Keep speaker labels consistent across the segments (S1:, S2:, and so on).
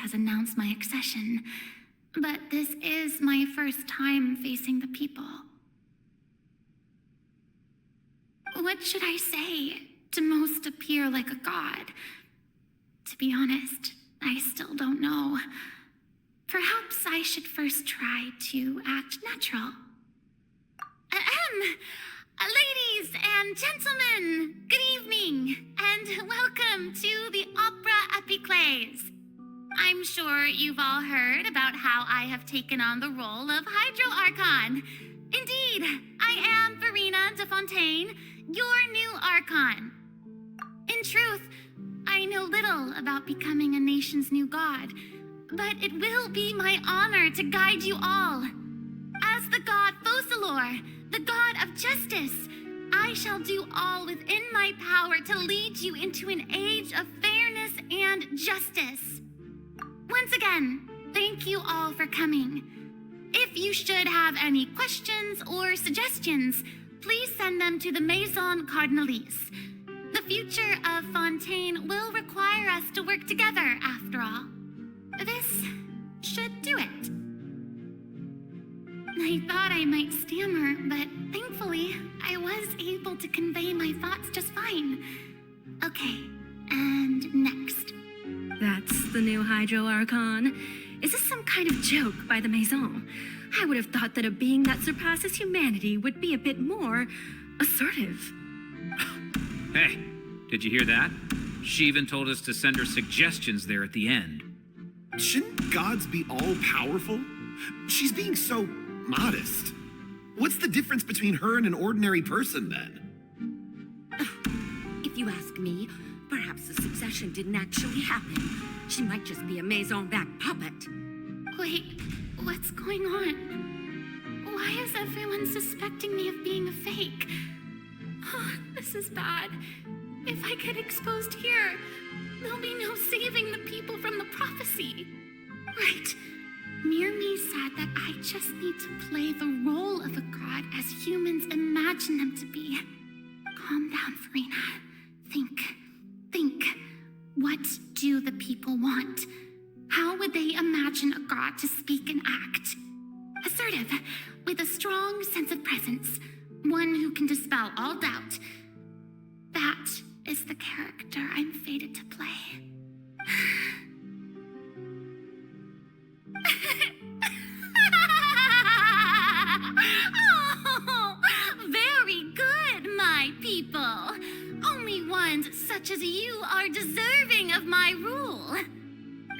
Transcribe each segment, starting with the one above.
S1: has announced my accession, but this is my first time facing the people. What should I say to most appear like a god? To be honest, I still don't know. Perhaps I should first try to act natural. Ladies and gentlemen, good evening, and welcome to the Opera Epiclese. I'm sure you've all heard about how I have taken on the role of Hydro Archon. Indeed, I am Verena de Fontaine, your new Archon. In truth, I know little about becoming a nation's new god, but it will be my honor to guide you all. As the god Focalor, the god of justice, I shall do all within my power to lead you into an age of fairness and justice. Once again, thank you all for coming. If you should have any questions or suggestions, please send them to the Maison Cardinalise. The future of Fontaine will require us to work together, after all. This should do it. I thought I might stammer, but thankfully, I was able to convey my thoughts just fine. Okay, and next.
S2: That's the new Hydro Archon. Is this some kind of joke by the Maison? I would have thought that a being that surpasses humanity would be a bit more assertive.
S3: Hey, did you hear that? She even told us to send her suggestions there at the end.
S4: Shouldn't gods be all-powerful? She's being so modest. What's the difference between her and an ordinary person, then?
S5: If you ask me, perhaps the succession didn't actually happen. She might just be a Maison-back puppet.
S1: Wait, what's going on? Why is everyone suspecting me of being a fake? Oh, this is bad. If I get exposed here, there'll be no saving the people from the prophecy. Right. Mirmi said that I just need to play the role of a god as humans imagine them to be. Calm down, Verena. Think. What do the people want? How would they imagine a god to speak and act? Assertive, with a strong sense of presence. One who can dispel all doubt. That is the character I'm fated to play. Oh, very good, my people. Only ones such as you are deserving of my rule.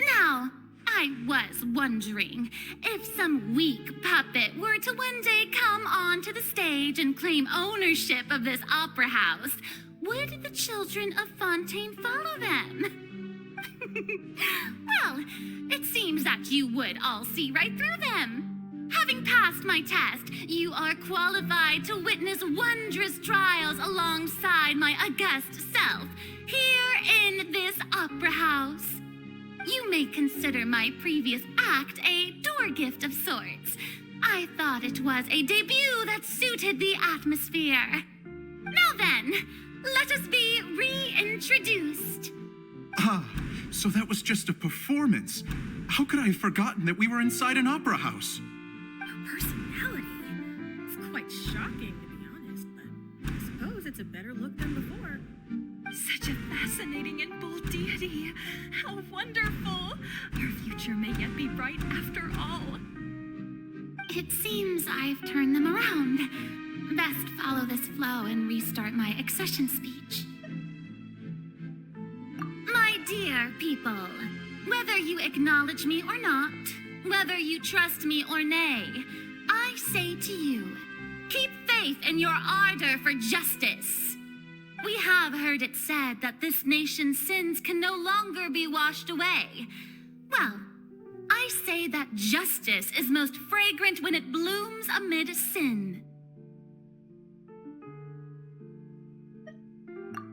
S1: Now, I was wondering if some weak puppet were to one day come onto the stage and claim ownership of this opera house, would the children of Fontaine follow them? Well, it seems that you would all see right through them. Having passed my test, you are qualified to witness wondrous trials alongside my august self, here in this opera house. You may consider my previous act a door gift of sorts. I thought it was a debut that suited the atmosphere. Now then, let us be reintroduced.
S6: Ah, so that was just a performance. How could I have forgotten that we were inside an opera house?
S7: Her personality. It's quite shocking, to be honest, but I suppose it's a better look than before.
S2: Such a fascinating and bold deity. How wonderful. Our future may yet be bright after all.
S1: It seems I've turned them around. Best follow this flow and restart my accession speech. My dear people, whether you acknowledge me or not, whether you trust me or nay, I say to you, keep faith in your ardor for justice. We have heard it said that this nation's sins can no longer be washed away. Well, I say that justice is most fragrant when it blooms amid sin.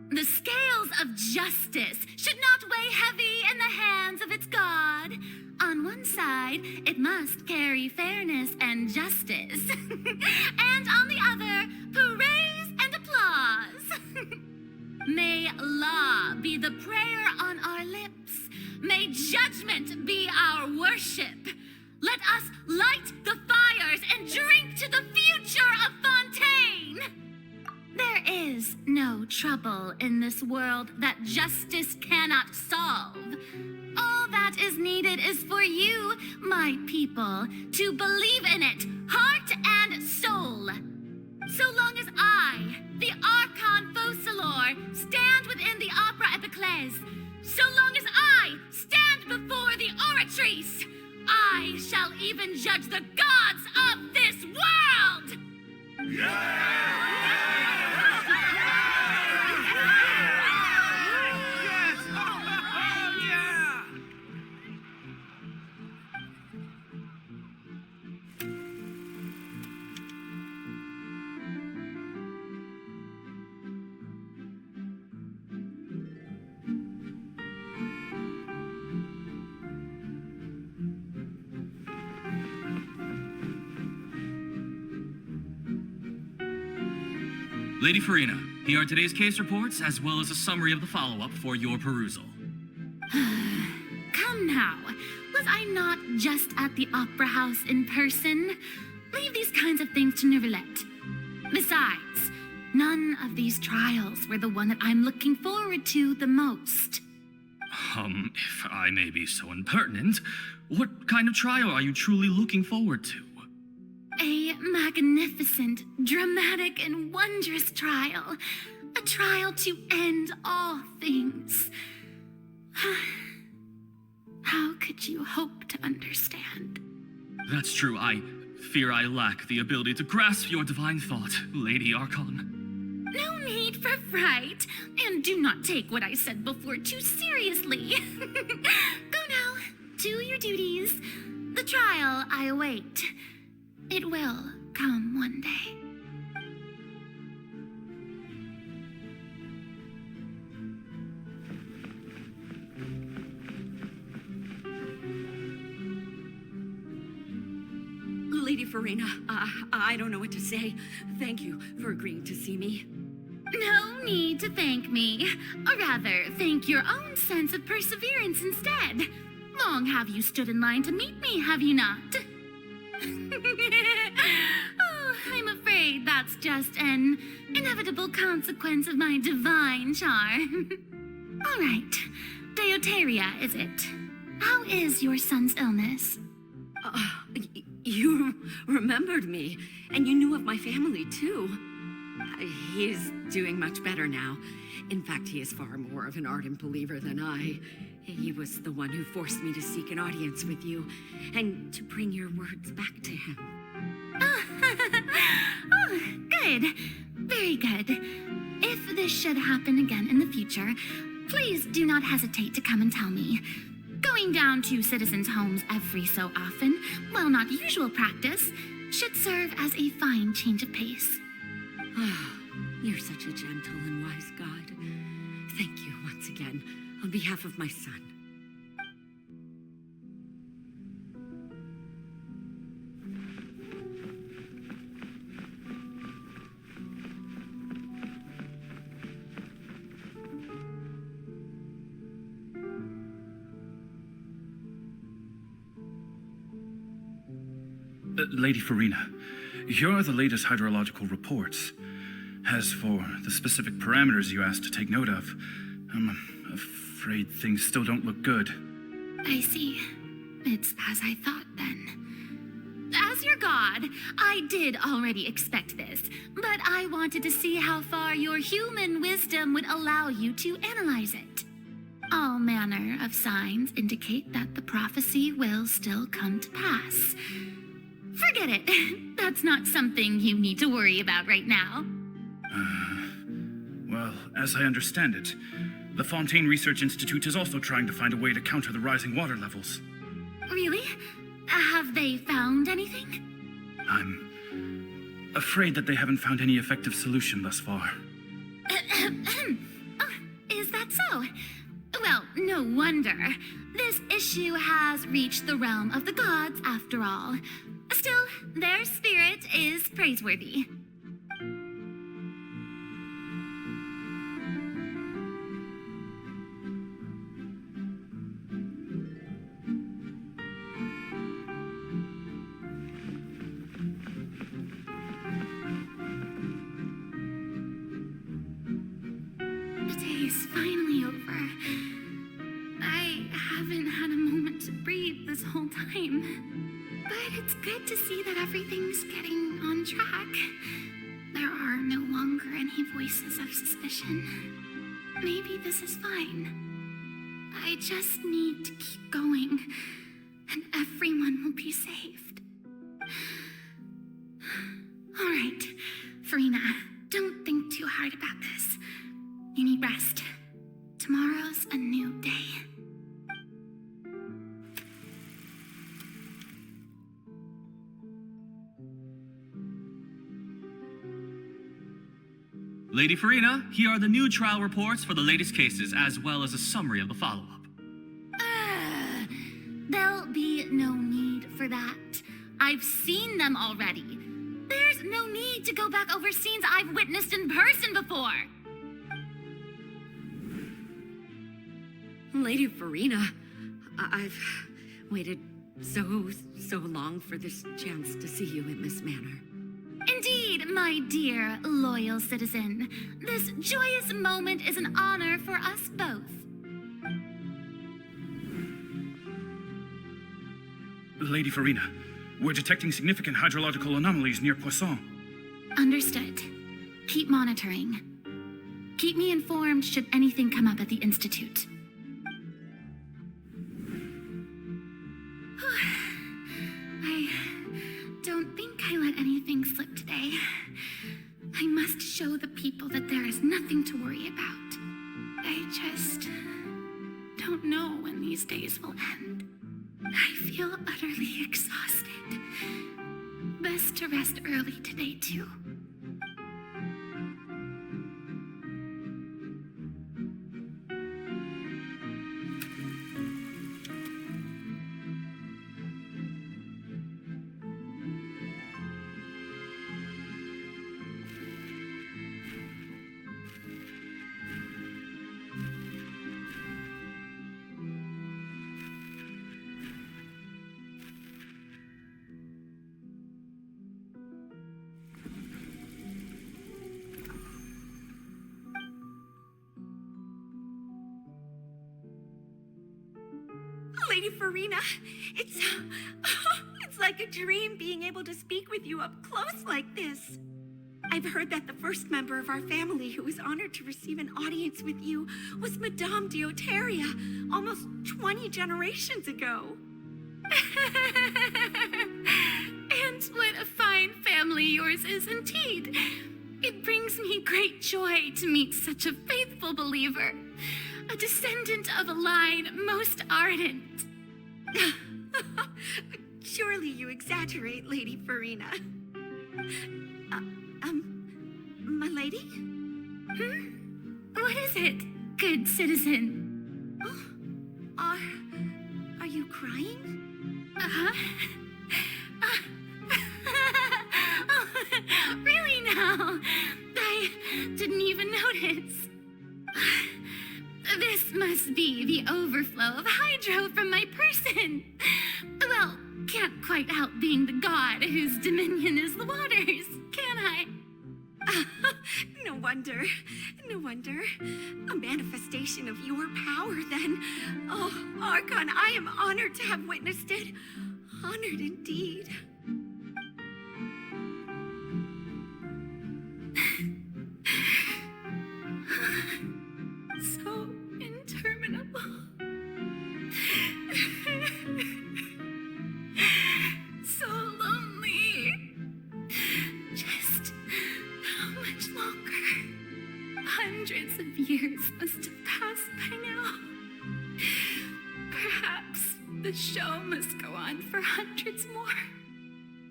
S1: The scales of justice should not weigh heavy in the hands of its God. On one side, it must carry fairness and justice. And on the other, praise and applause. May law be the prayer on our lips. May judgment be no trouble in this world that justice cannot solve. All that is needed is for you, my people, to believe in it, heart and soul. So long as I, the archon Focalor, stand within the opera epiclese, so long as I stand before the oratrice, I shall even judge the gods of this world!
S8: Lady Farina, here are today's case reports, as well as a summary of the follow-up for your perusal.
S1: Come now, was I not just at the opera house in person? Leave these kinds of things to Neuvillette. Besides, none of these trials were the one that I'm looking forward to the most.
S8: If I may be so impertinent, what kind of trial are you truly looking forward to?
S1: A magnificent, dramatic, and wondrous trial. A trial to end all things. How could you hope to understand?
S8: That's true. I fear I lack the ability to grasp your divine thought, Lady Archon.
S1: No need for fright, and do not take what I said before too seriously. Go now, to your duties. The trial I await. It will come one day.
S5: Lady Farina, I don't know what to say. Thank you for agreeing to see me.
S1: No need to thank me. Or rather, thank your own sense of perseverance instead. Long have you stood in line to meet me, have you not? Oh, I'm afraid that's just an inevitable consequence of my divine charm. All right, Deoteria, is it? How is your son's illness?
S5: You remembered me, and you knew of my family, too. He is doing much better now. In fact, he is far more of an ardent believer than I. He was the one who forced me to seek an audience with you, and to bring your words back to him.
S1: Oh, good. Very good. If this should happen again in the future, please do not hesitate to come and tell me. Going down to citizens' homes every so often, while not usual practice, should serve as a fine change of pace.
S5: You're such a gentle and wise God. Thank you once again, on behalf of my son.
S6: Lady Farina, here are the latest hydrological reports. As for the specific parameters you asked to take note of, I'm afraid things still don't look good.
S1: I see. It's as I thought then. As your god, I did already expect this, but I wanted to see how far your human wisdom would allow you to analyze it. All manner of signs indicate that the prophecy will still come to pass. Forget it. That's not something you need to worry about right now.
S6: Well, as I understand it, the Fontaine Research Institute is also trying to find a way to counter the rising water levels.
S1: Really? Have they found anything?
S6: I'm afraid that they haven't found any effective solution thus far.
S1: Oh, is that so? Well, no wonder. This issue has reached the realm of the gods, after all. Still, their spirit is praiseworthy. everything's getting on track. There are no longer any voices of suspicion. Maybe this is fine. I just need to keep going, and everyone will be saved. All right, Farina, don't think too hard about this. You need rest. Tomorrow's a new day.
S8: Lady Farina, here are the new trial reports for the latest cases, as well as a summary of the follow-up.
S1: There'll be no need for that. I've seen them already. There's no need to go back over scenes I've witnessed in person before.
S5: Lady Farina, I've waited so long for this chance to see you in this manner.
S1: Indeed, my dear, loyal citizen. This joyous moment is an honor for us both.
S6: Lady Farina, we're detecting significant hydrological anomalies near Poisson.
S1: Understood. Keep monitoring. Keep me informed should anything come up at the Institute. I don't think I let anything slip today. I must show the people that there is nothing to worry about. I just don't know when these days will end. I feel utterly exhausted. Best to rest early today, too.
S2: Lady Farina, it's like a dream being able to speak with you up close like this. I've heard that the first member of our family who was honored to receive an audience with you was Madame Deoteria, almost 20 generations ago.
S1: And what a fine family yours is indeed. It brings me great joy to meet such a faithful believer, a descendant of a line most ardent.
S2: Surely you exaggerate, Lady Farina. My lady?
S1: What is it, good citizen?
S2: Oh, are you crying?
S1: Uh-huh. Really now? I didn't even notice. This must be the overflow of hydro from my person. Well, can't quite help being the god whose dominion is the waters, can I?
S2: No wonder. No wonder. A manifestation of your power, then. Oh, Archon, I am honored to have witnessed it. Honored indeed.
S1: So interminable. So lonely. Just how much longer? Hundreds of years must have passed by now. Perhaps the show must go on for hundreds more.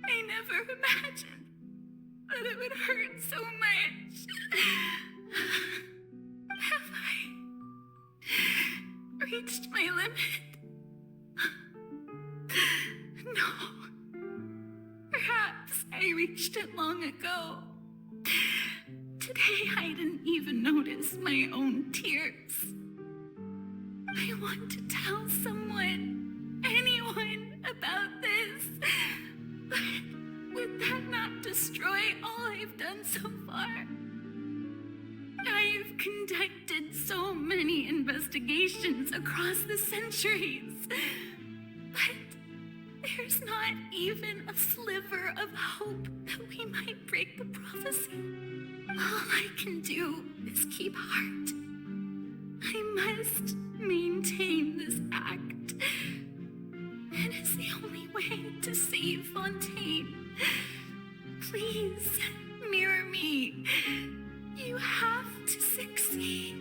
S1: I never imagined that it would hurt so much. Have I reached my limit? No. Perhaps I reached it long ago. Today I didn't even notice my own tears. I want to tell someone, anyone, about this. But would that not destroy all I've done so far? I've conducted so many investigations across the centuries, but there's There's not even a sliver of hope that we might break the prophecy. All I can do is keep heart. I must maintain this act. It is the only way to save Fontaine. Please, mirror me. You have to succeed.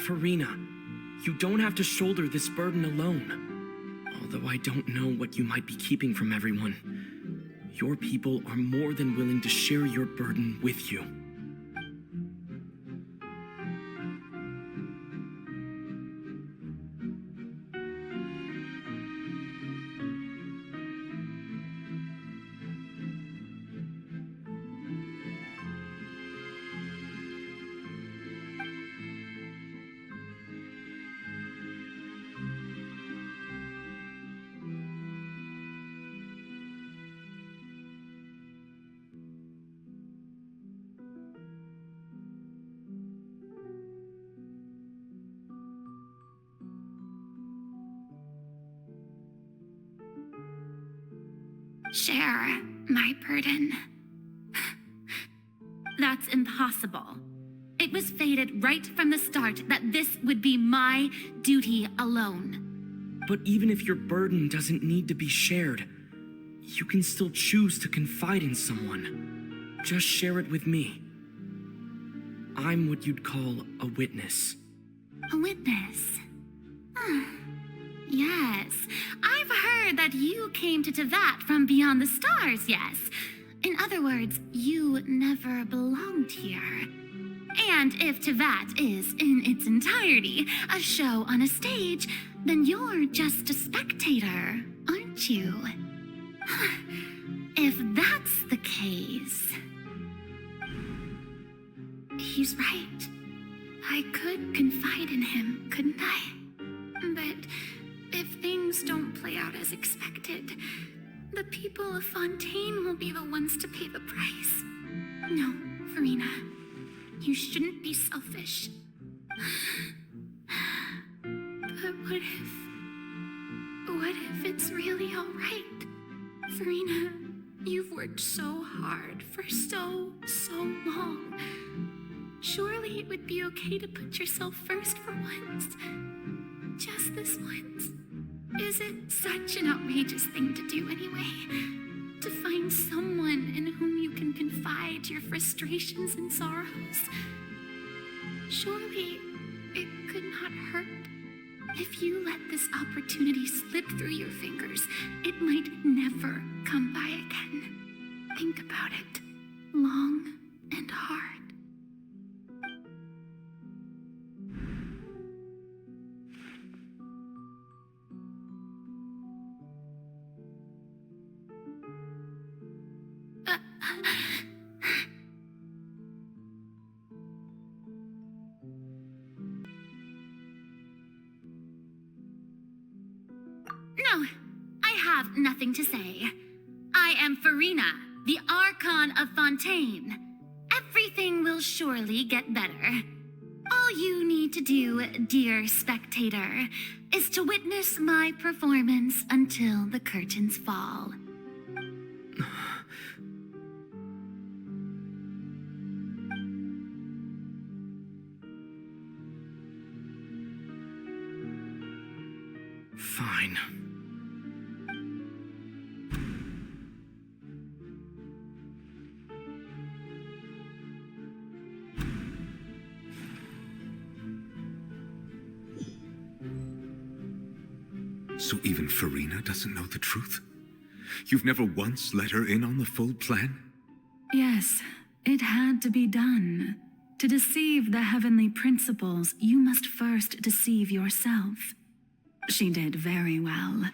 S9: Farina, you don't have to shoulder this burden alone. Although I don't know what you might be keeping from everyone, your people are more than willing to share your burden with you.
S1: Share my burden. That's impossible. It was fated right from the start that this would be my duty alone.
S9: But even if your burden doesn't need to be shared, you can still choose to confide in someone. Just share it with me. I'm what you'd call a witness.
S1: A witness? Yes, I've heard that you came to Tevat from beyond the stars, yes. In other words, you never belonged here. And if Tevat is, in its entirety, a show on a stage, then you're just a spectator, aren't you? If that's the case... He's right. I could confide in him, couldn't I? But if things don't play out as expected, the people of Fontaine will be the ones to pay the price. No, Farina, you shouldn't be selfish. But what if it's really all right? Farina, you've worked so hard for so long. Surely it would be okay to put yourself first for once. Just this once. Is it such an outrageous thing to do anyway? To find someone in whom you can confide your frustrations and sorrows? Surely it could not hurt. If you let this opportunity slip through your fingers, it might never come by again. Think about it long and hard. No, I have nothing to say. I am Farina, the Archon of Fontaine. Everything will surely get better. All you need to do, dear spectator, is to witness my performance until the curtains fall.
S9: Fine.
S10: So even Farina doesn't know the truth? You've never once let her in on the full plan?
S11: Yes, it had to be done. To deceive the heavenly principles, you must first deceive yourself. She did very well.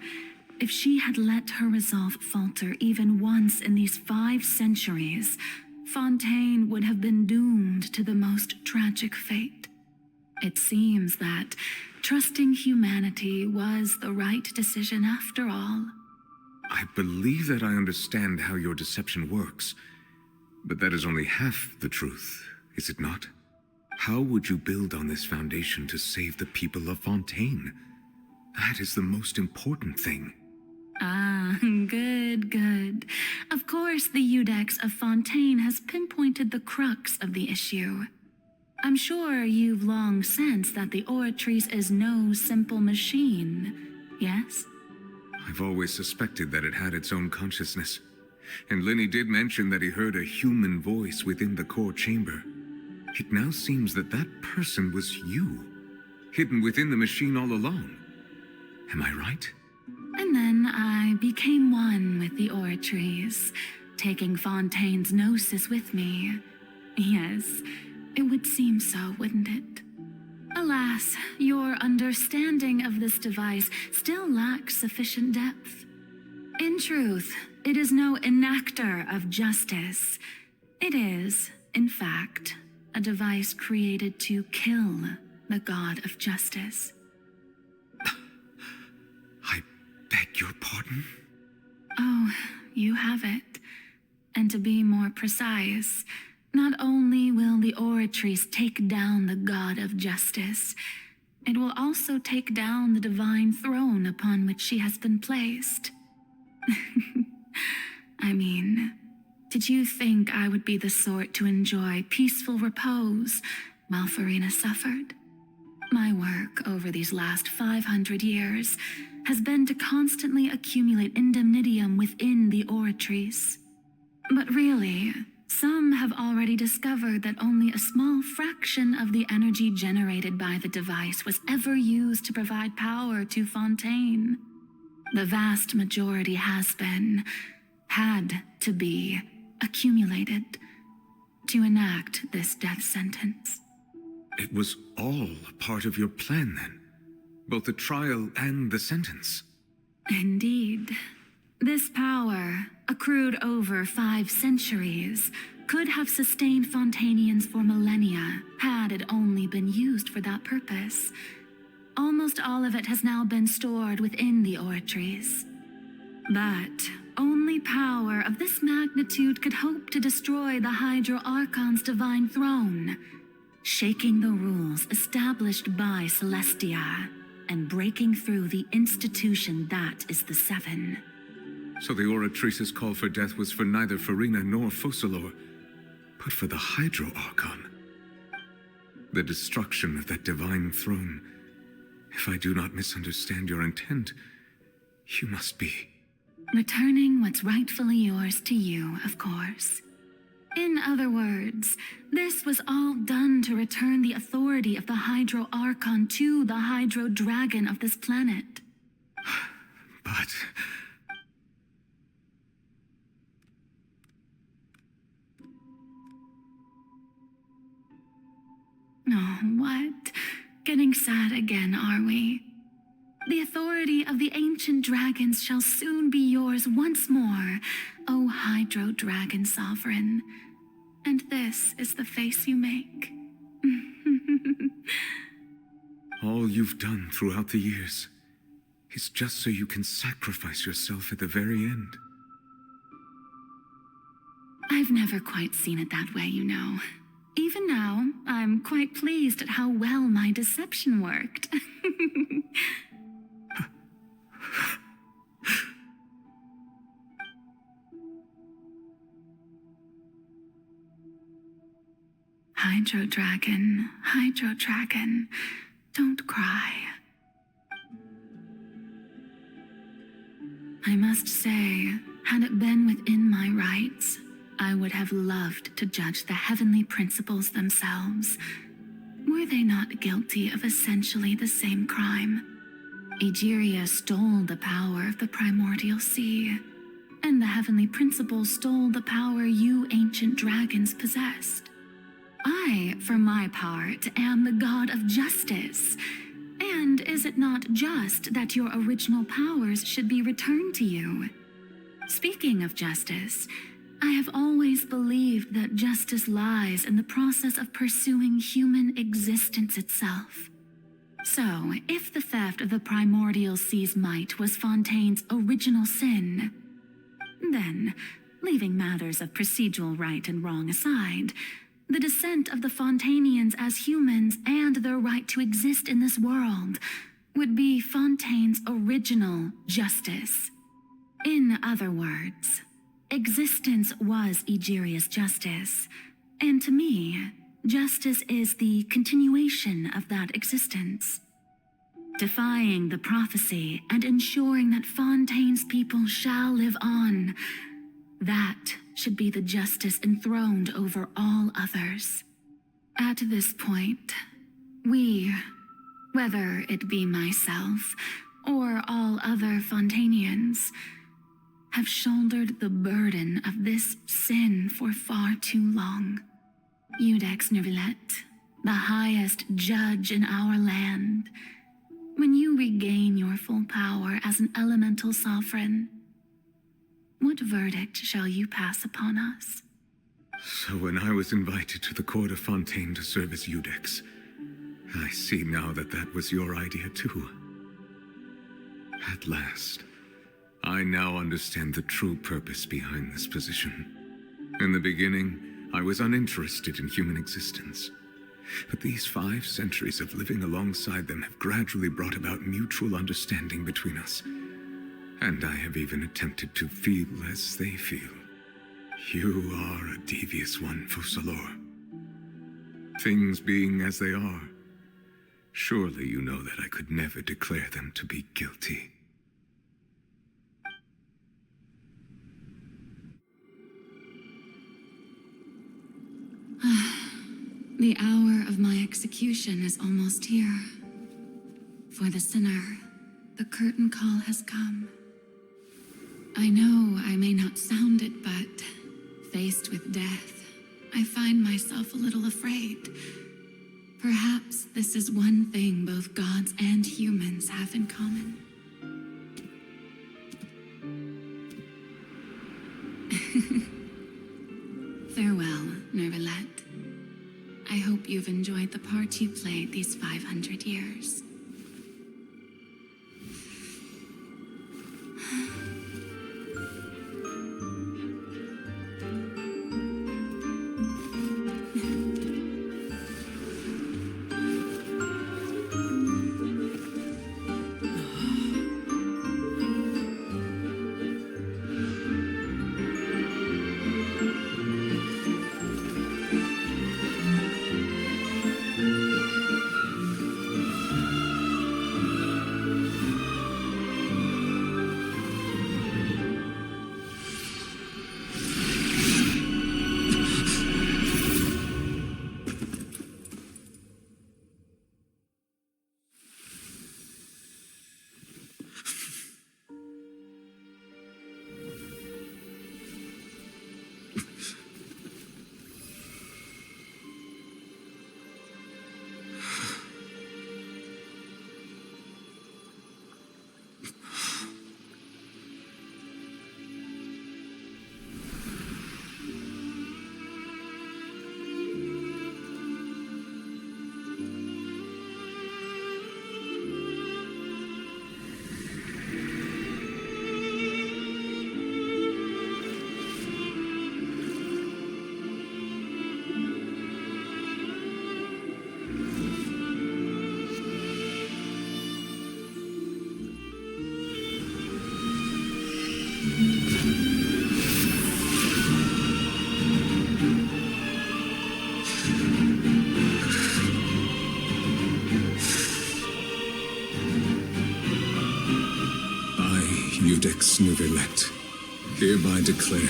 S11: If she had let her resolve falter even once in these 5 centuries, Fontaine would have been doomed to the most tragic fate. It seems that trusting humanity was the right decision after all.
S10: I believe that I understand how your deception works, but that is only half the truth, is it not? How would you build on this foundation to save the people of Fontaine? That is the most important thing.
S11: Ah, good. Of course, the Iudex of Fontaine has pinpointed the crux of the issue. I'm sure you've long sensed that the Oratrice is no simple machine, yes?
S10: I've always suspected that it had its own consciousness. And Lenny did mention that he heard a human voice within the core chamber. It now seems that that person was you, hidden within the machine all along. Am I right?
S11: And then I became one with the Oratrice, taking Fontaine's gnosis with me. Yes, it would seem so, wouldn't it? Alas, your understanding of this device still lacks sufficient depth. In truth, it is no enactor of justice. It is, in fact, a device created to kill the god of justice.
S10: I beg your pardon?
S11: Oh, you have it. And to be more precise, not only will the Oratrice take down the god of justice, it will also take down the divine throne upon which she has been placed. I mean, did you think I would be the sort to enjoy peaceful repose while Farina suffered? My work over these last 500 years has been to constantly accumulate indemnitium within the Oratrice. But really, some have already discovered that only a small fraction of the energy generated by the device was ever used to provide power to Fontaine. The vast majority had to be, accumulated to enact this death sentence.
S10: It was all a part of your plan, then? Both the trial and the sentence?
S11: Indeed. This power, accrued over 5 centuries, could have sustained Fontainians for millennia had it only been used for that purpose. Almost all of it has now been stored within the Oratrice. But only power of this magnitude could hope to destroy the Hydro Archon's divine throne, shaking the rules established by Celestia and breaking through the institution that is the Seven.
S10: So the Oratrice's call for death was for neither Farina nor Focalor, but for the Hydro Archon. The destruction of that divine throne. If I do not misunderstand your intent, you must be...
S11: returning what's rightfully yours to you, of course. In other words, this was all done to return the authority of the Hydro Archon to the Hydro Dragon of this planet.
S10: But...
S11: Oh, what? Getting sad again, are we? The authority of the ancient dragons shall soon be yours once more, O Hydro Dragon Sovereign. And this is the face you make.
S10: all you've done throughout the years is just so you can sacrifice yourself at the very end.
S11: I've never quite seen it that way, you know. Even now, I'm quite pleased at how well my deception worked. Hydro Dragon, don't cry. I must say, had it been within my rights, I would have loved to judge the heavenly principles themselves. Were they not guilty of essentially the same crime? Egeria stole the power of the primordial sea, and the heavenly principles stole the power you ancient dragons possessed. I, for my part, am the god of justice. And is it not just that your original powers should be returned to you? Speaking of justice, I have always believed that justice lies in the process of pursuing human existence itself. So, if the theft of the primordial sea's might was Fontaine's original sin, then, leaving matters of procedural right and wrong aside, the descent of the Fontainians as humans and their right to exist in this world would be Fontaine's original justice. In other words, existence was Egeria's justice, and to me, justice is the continuation of that existence. Defying the prophecy and ensuring that Fontaine's people shall live on, that should be the justice enthroned over all others. At this point, we, whether it be myself or all other Fontainians, have shouldered the burden of this sin for far too long. Iudex Neuvillette, the highest judge in our land, when you regain your full power as an elemental sovereign, what verdict shall you pass upon us?
S10: So when I was invited to the court of Fontaine to serve as Iudex, I see now that that was your idea too. At last, I now understand the true purpose behind this position. In the beginning, I was uninterested in human existence. But these 5 centuries of living alongside them have gradually brought about mutual understanding between us. And I have even attempted to feel as they feel. You are a devious one, Fussalor. Things being as they are, surely you know that I could never declare them to be guilty.
S11: The hour of my execution is almost here. For the sinner, the curtain call has come. I know I may not sound it, but faced with death, I find myself a little afraid. Perhaps this is one thing both gods and humans have in common. Farewell, Neuvillette. I hope you've enjoyed the part you played these 500 years.
S10: Iudex Neuvillette, hereby declare,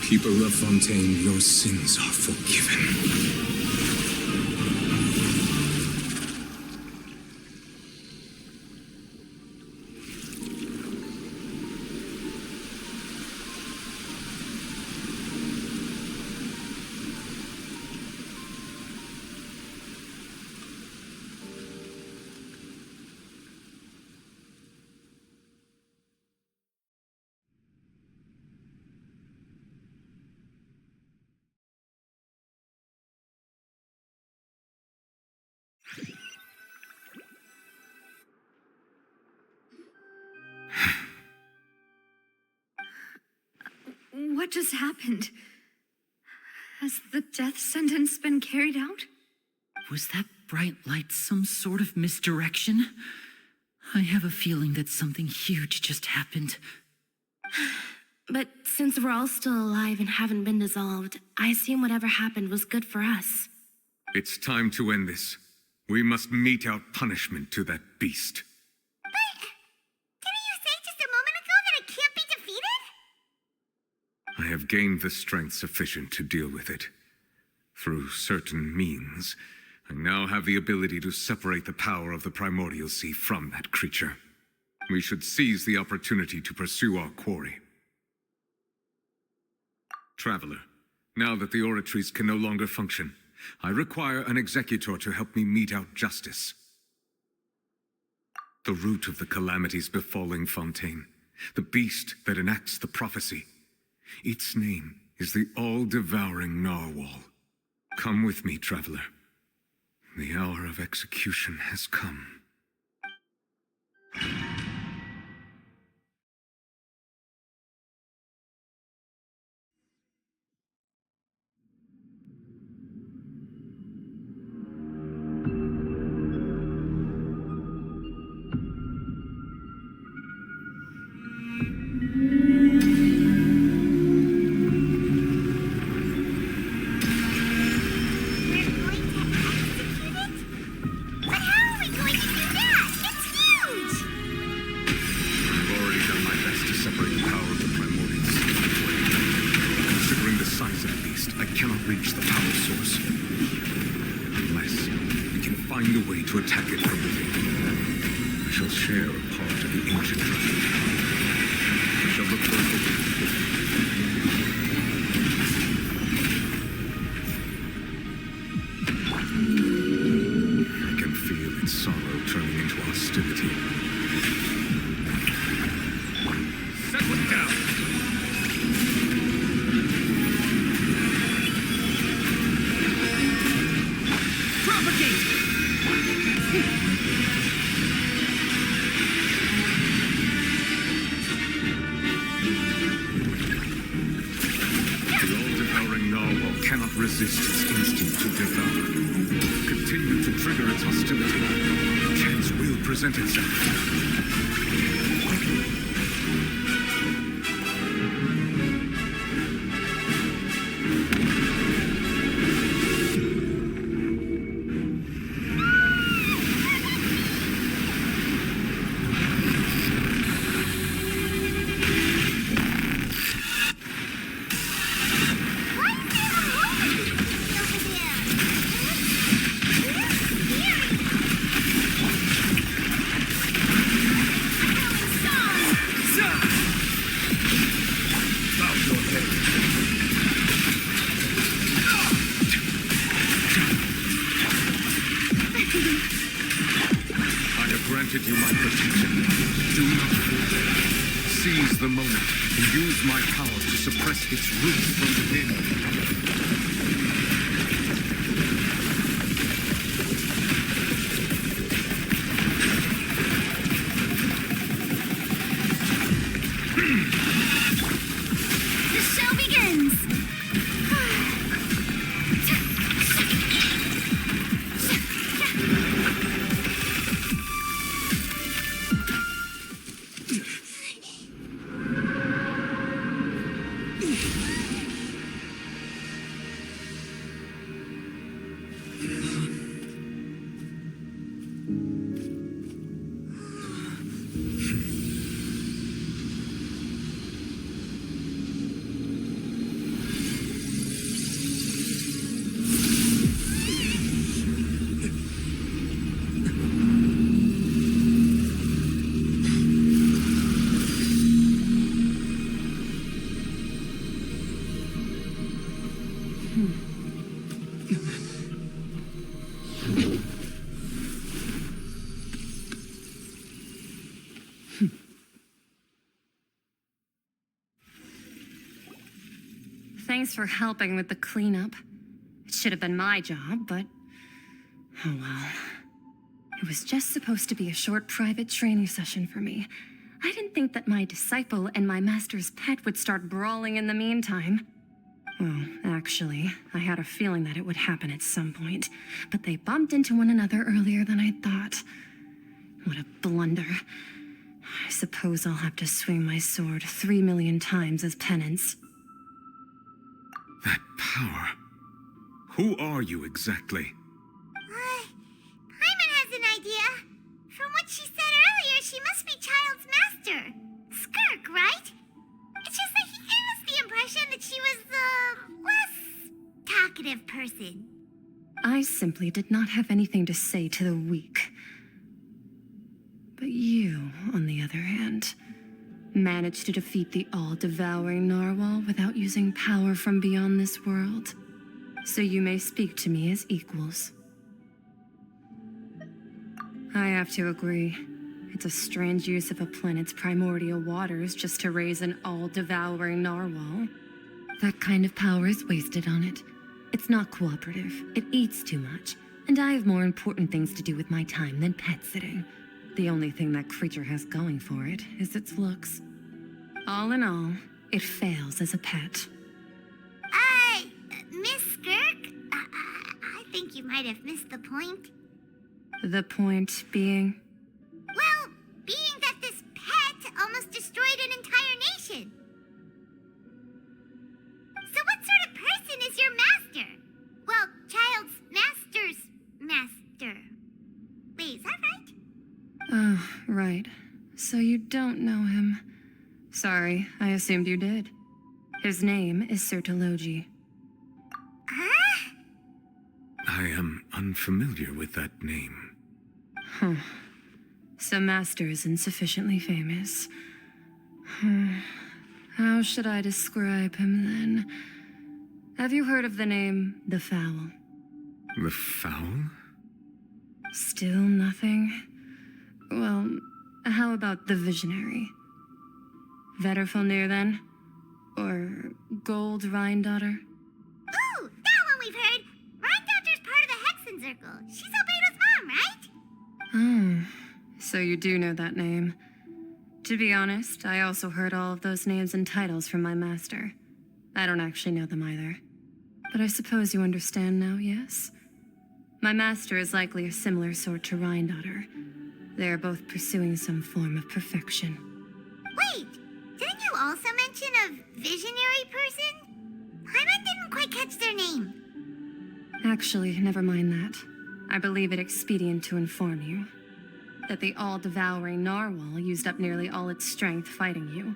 S10: people of Fontaine, your sins are forgiven.
S2: What just happened? Has the death sentence been carried out?
S12: Was that bright light some sort of misdirection? I have a feeling that something huge just happened.
S1: But since we're all still alive and haven't been dissolved, I assume whatever happened was good for us.
S10: It's time to end this. We must mete out punishment to that beast.
S1: Didn't you say just a moment ago that it can't be defeated?
S10: I have gained the strength sufficient to deal with it. Through certain means, I now have the ability to separate the power of the primordial sea from that creature. We should seize the opportunity to pursue our quarry. Traveler, now that the oratories can no longer function, I require an executor to help me mete out justice. The root of the calamities befalling Fontaine, the beast that enacts the prophecy. Its name is the all-devouring narwhal. Come with me, traveler. The hour of execution has come. To attack it from within. I shall share a part of the ancient treasure. I shall look for it. I can feel its sorrow turning into hostility. Settle it down!
S12: Propagate!
S10: Cannot resist its instinct to devour. Continue to trigger its hostility. Chance will present itself. You my protection. Do not fear. Seize the moment and use my power to suppress its roots from within.
S1: The show begins!
S13: Thanks for helping with the cleanup. It should have been my job, but oh well. It was just supposed to be a short private training session for me. I didn't think that my disciple and my master's pet would start brawling in the meantime. Well, actually, I had a feeling that it would happen at some point, but they bumped into one another earlier than I thought. What a blunder. I suppose I'll have to swing my sword 3 million times as penance.
S10: That power. Who are you exactly?
S1: Paimon has an idea. From what she said earlier, she must be Child's master. Skirk, right? It's just that he gave us the impression that she was the less talkative person.
S13: I simply did not have anything to say to the weak. But you, on the other hand, managed to defeat the all-devouring narwhal without using power from beyond this world. So you may speak to me as equals. I have to agree. It's a strange use of a planet's primordial waters just to raise an all-devouring narwhal. That kind of power is wasted on it. It's not cooperative. It eats too much. And I have more important things to do with my time than pet sitting. The only thing that creature has going for it is its looks. All in all, it fails as a pet.
S1: Miss Skirk? I think you might have missed the point.
S13: The point being?
S1: Well, being that this pet almost destroyed an entire nation. So what sort of person is your master? Well, Child's master's master. Wait, is that right?
S13: Oh, right. So you don't know him. Sorry, I assumed you did. His name is Sertologi.
S1: Huh?
S10: I am unfamiliar with that name.
S13: Huh. So Master isn't sufficiently famous. How should I describe him then? Have you heard of the name The Fowl?
S10: The Fowl?
S13: Still nothing? Well, how about the Visionary? Vetterfulnir then? Or Gold Rhine-Daughter?
S1: Ooh, that one we've heard. Rhine-Daughter's part of the Hexen Circle. She's Albedo's mom, right?
S13: Oh, so you do know that name. To be honest, I also heard all of those names and titles from my master. I don't actually know them either. But I suppose you understand now, yes? My master is likely a similar sort to Rhine-Daughter. They are both pursuing some form of perfection.
S1: Wait, didn't you also mention a visionary person? Paimon didn't quite catch their name.
S13: Actually, never mind that. I believe it expedient to inform you that the all-devouring narwhal used up nearly all its strength fighting you.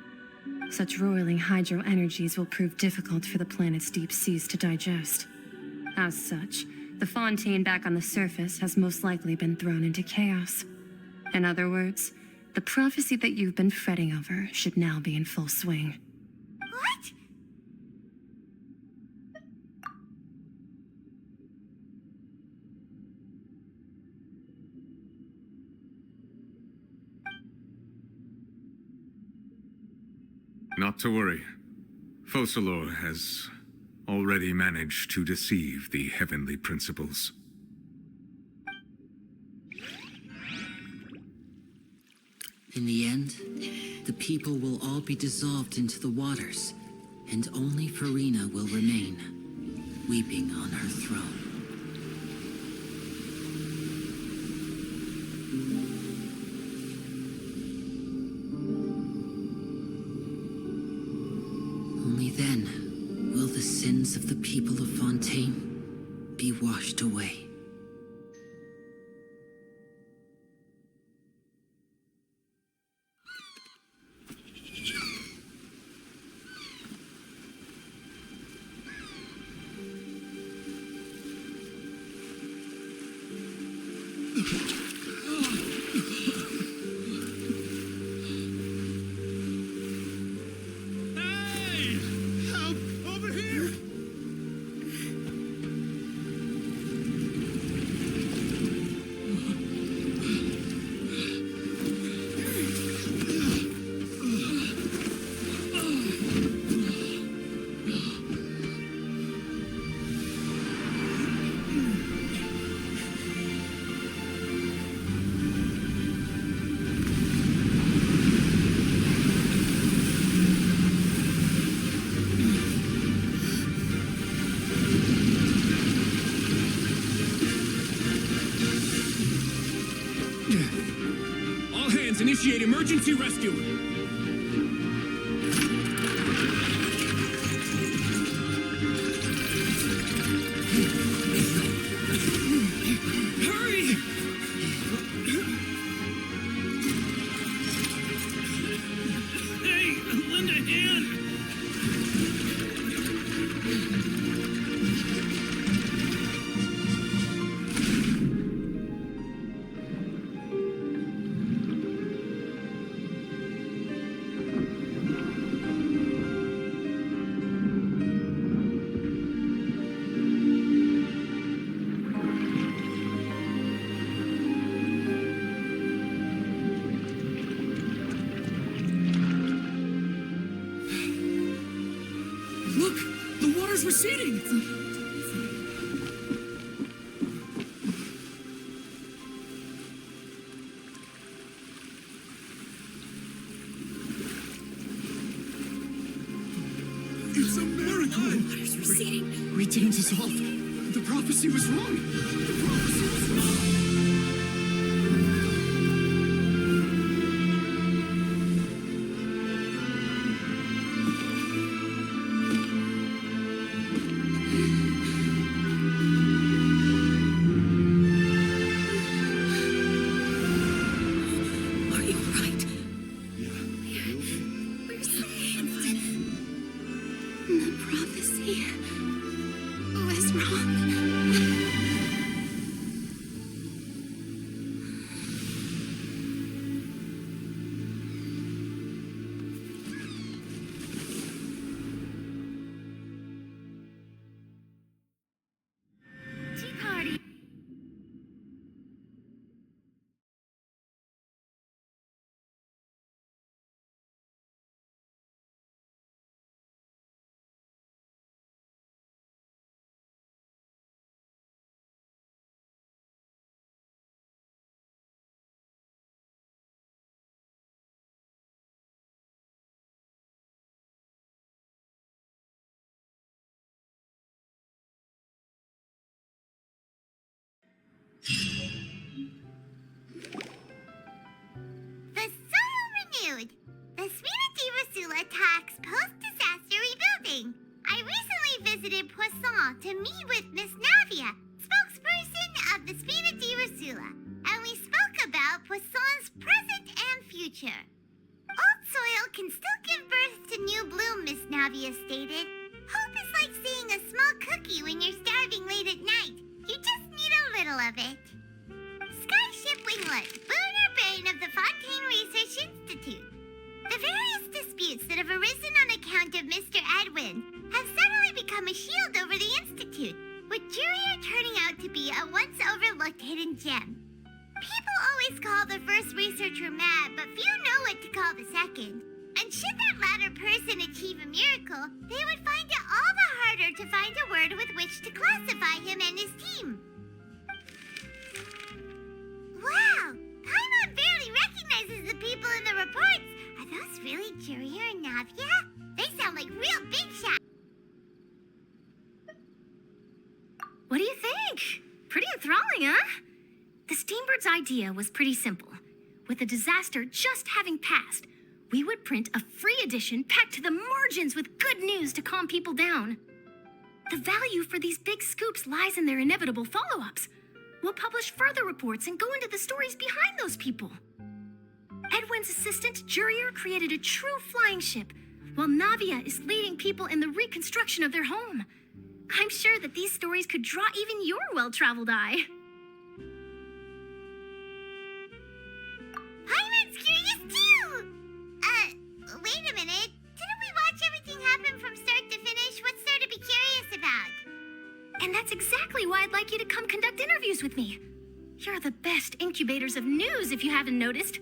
S13: Such roiling hydro energies will prove difficult for the planet's deep seas to digest. As such, the fontaine back on the surface has most likely been thrown into chaos. In other words, the prophecy that you've been fretting over should now be in full swing.
S1: What?
S10: Not to worry. Focalor has already managed to deceive the heavenly principles.
S12: In the end, the people will all be dissolved into the waters, and only Farina will remain, weeping on her throne. Only then will the sins of the people of Fontaine be washed away.
S14: Initiate emergency rescue! Hurry! Hey, lend a hand! Look! The water's receding! It's a miracle! The water's receding. Return to Salve. The prophecy was wrong. The prophecy was wrong.
S5: Are you right?
S2: We're saved. The prophecy was wrong.
S1: Tea party. The soul renewed. The Spina di Rasula attacks post-disaster rebuilding. I recently visited Poisson to meet with Miss Navia, spokesperson of the Spina di Rasula, and we spoke about Poisson's present and future. Old soil can still give birth to new bloom, Miss Navia stated. Hope is like seeing a small cookie when you're starving late at night. You just need a little of it. Skyship Winglet, Booner Brain of the Fontaine Research Institute. The various disputes that have arisen on account of Mr. Edwin have suddenly become a shield over the Institute, with Jurier turning out to be a once overlooked hidden gem. People always call the first researcher mad, but few know what to call the second. And should that latter person achieve a miracle, they would find it all the harder to find a word with which to classify him and his team. Wow! Paimon barely recognizes the people in the reports. Are those really Jurier and Navia? They sound like real big shots.
S15: What do you think? Pretty enthralling, huh? The Steambird's idea was pretty simple. With the disaster just having passed, we would print a free edition packed to the margins with good news to calm people down. The value for these big scoops lies in their inevitable follow-ups. We'll publish further reports and go into the stories behind those people. Edwin's assistant, Jurier, created a true flying ship, while Navia is leading people in the reconstruction of their home. I'm sure that these stories could draw even your well-traveled eye.
S1: Paimon's curious too! Wait a minute. Didn't we watch everything happen from start to finish? What's there to be curious about?
S15: And that's exactly why I'd like you to come conduct interviews with me. You're the best incubators of news, if you haven't noticed.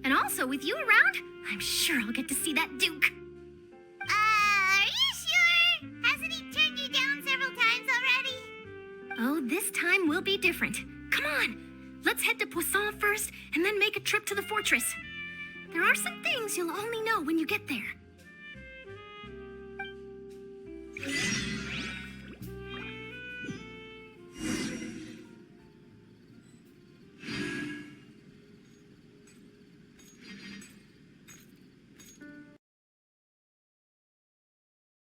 S15: And also, with you around, I'm sure I'll get to see that Duke.
S1: Are you sure? Hasn't he turned you down several times already?
S15: Oh, this time will be different. Come on, let's head to Poisson first, and then make a trip to the fortress. There are some things you'll only know when you get there.